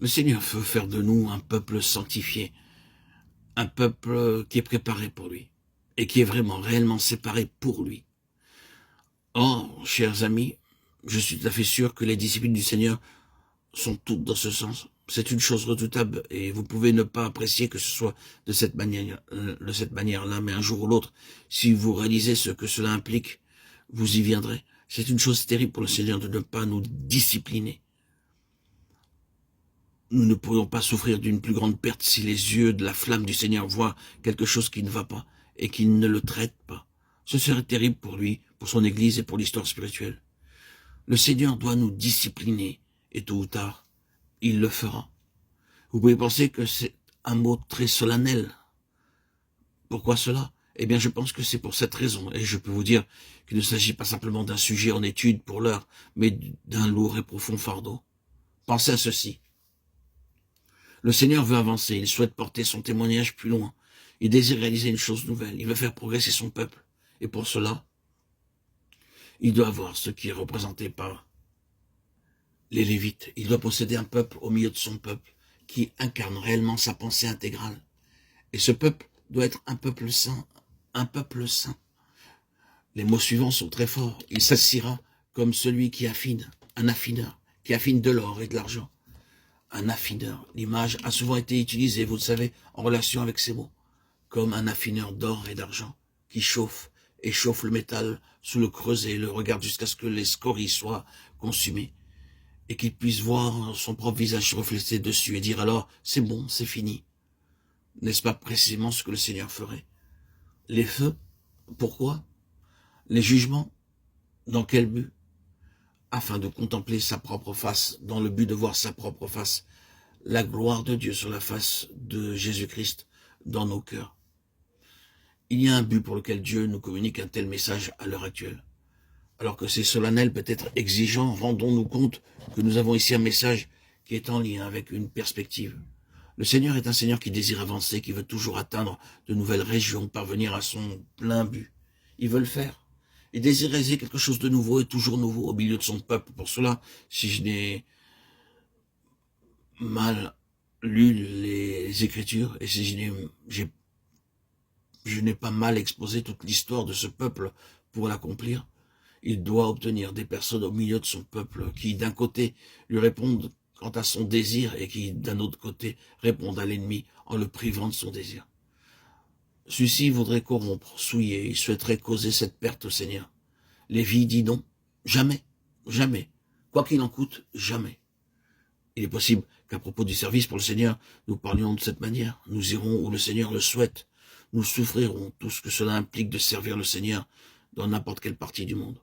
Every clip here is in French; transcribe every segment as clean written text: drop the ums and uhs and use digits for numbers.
Le Seigneur veut faire de nous un peuple sanctifié, un peuple qui est préparé pour lui et qui est vraiment, réellement séparé pour lui. Or, chers amis, je suis tout à fait sûr que les disciples du Seigneur sont toutes dans ce sens. C'est une chose redoutable et vous pouvez ne pas apprécier que ce soit de cette manière-là, mais un jour ou l'autre, si vous réalisez ce que cela implique, vous y viendrez. C'est une chose terrible pour le Seigneur de ne pas nous discipliner. Nous ne pourrions pas souffrir d'une plus grande perte si les yeux de la flamme du Seigneur voient quelque chose qui ne va pas et qu'il ne le traite pas. Ce serait terrible pour lui, pour son Église et pour l'histoire spirituelle. Le Seigneur doit nous discipliner et tôt ou tard, il le fera. Vous pouvez penser que c'est un mot très solennel. Pourquoi cela? Eh bien, je pense que c'est pour cette raison. Et je peux vous dire qu'il ne s'agit pas simplement d'un sujet en étude pour l'heure, mais d'un lourd et profond fardeau. Pensez à ceci. Le Seigneur veut avancer, il souhaite porter son témoignage plus loin. Il désire réaliser une chose nouvelle, il veut faire progresser son peuple. Et pour cela, il doit avoir ce qui est représenté par les Lévites. Il doit posséder un peuple au milieu de son peuple qui incarne réellement sa pensée intégrale. Et ce peuple doit être un peuple saint, un peuple saint. Les mots suivants sont très forts. Il s'assira comme celui qui affine, un affineur, qui affine de l'or et de l'argent. Un affineur. L'image a souvent été utilisée, vous le savez, en relation avec ces mots, comme un affineur d'or et d'argent qui chauffe et chauffe le métal sous le creuset et le regarde jusqu'à ce que les scories soient consumées et qu'il puisse voir son propre visage se refléter dessus et dire alors c'est bon, c'est fini. N'est-ce pas précisément ce que le Seigneur ferait? Les feux, pourquoi? Les jugements, dans quel but? Afin de contempler sa propre face, dans le but de voir sa propre face, la gloire de Dieu sur la face de Jésus-Christ dans nos cœurs. Il y a un but pour lequel Dieu nous communique un tel message à l'heure actuelle. Alors que c'est solennel, peut-être exigeant, rendons-nous compte que nous avons ici un message qui est en lien avec une perspective. Le Seigneur est un Seigneur qui désire avancer, qui veut toujours atteindre de nouvelles régions, parvenir à son plein but. Il veut le faire. Il désire réaliser quelque chose de nouveau et toujours nouveau au milieu de son peuple. Pour cela, si je n'ai mal lu les Écritures et si je n'ai pas mal exposé toute l'histoire de ce peuple pour l'accomplir, il doit obtenir des personnes au milieu de son peuple qui, d'un côté, lui répondent quant à son désir et qui, d'un autre côté, répondent à l'ennemi en le privant de son désir. Celui-ci voudrait corrompre, souiller, il souhaiterait causer cette perte au Seigneur. Lévi dit non, jamais, jamais, quoi qu'il en coûte, jamais. Il est possible qu'à propos du service pour le Seigneur, nous parlions de cette manière. Nous irons où le Seigneur le souhaite. Nous souffrirons tout ce que cela implique de servir le Seigneur dans n'importe quelle partie du monde.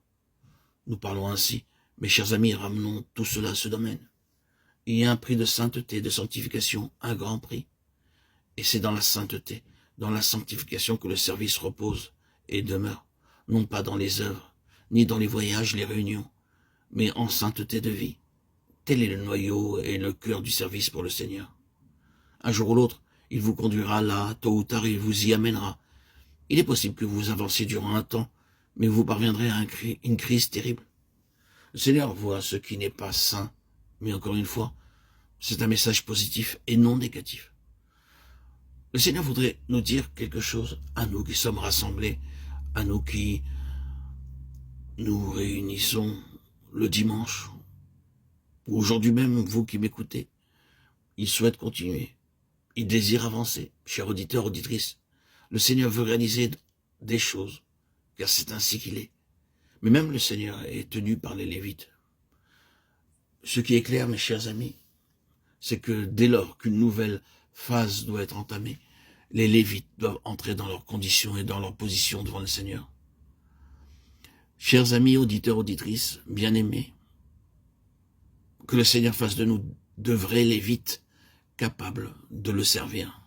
Nous parlons ainsi. Mes chers amis, ramenons tout cela à ce domaine. Il y a un prix de sainteté, de sanctification, un grand prix. Et c'est dans la sainteté, dans la sanctification que le service repose et demeure, non pas dans les œuvres, ni dans les voyages, les réunions, mais en sainteté de vie. Tel est le noyau et le cœur du service pour le Seigneur. Un jour ou l'autre, il vous conduira là, tôt ou tard, il vous y amènera. Il est possible que vous avanciez durant un temps, mais vous parviendrez à une crise terrible. Le Seigneur voit ce qui n'est pas saint, mais encore une fois, c'est un message positif et non négatif. Le Seigneur voudrait nous dire quelque chose à nous qui sommes rassemblés, à nous qui nous réunissons le dimanche, ou aujourd'hui même, vous qui m'écoutez. Il souhaite continuer, il désire avancer, cher auditeur, auditrice. Le Seigneur veut réaliser des choses, car c'est ainsi qu'il est. Mais même le Seigneur est tenu par les Lévites. Ce qui est clair, mes chers amis, c'est que dès lors qu'une nouvelle phase doit être entamée, les Lévites doivent entrer dans leurs conditions et dans leur position devant le Seigneur. Chers amis, auditeurs, auditrices, bien-aimés, que le Seigneur fasse de nous de vrais Lévites capables de le servir.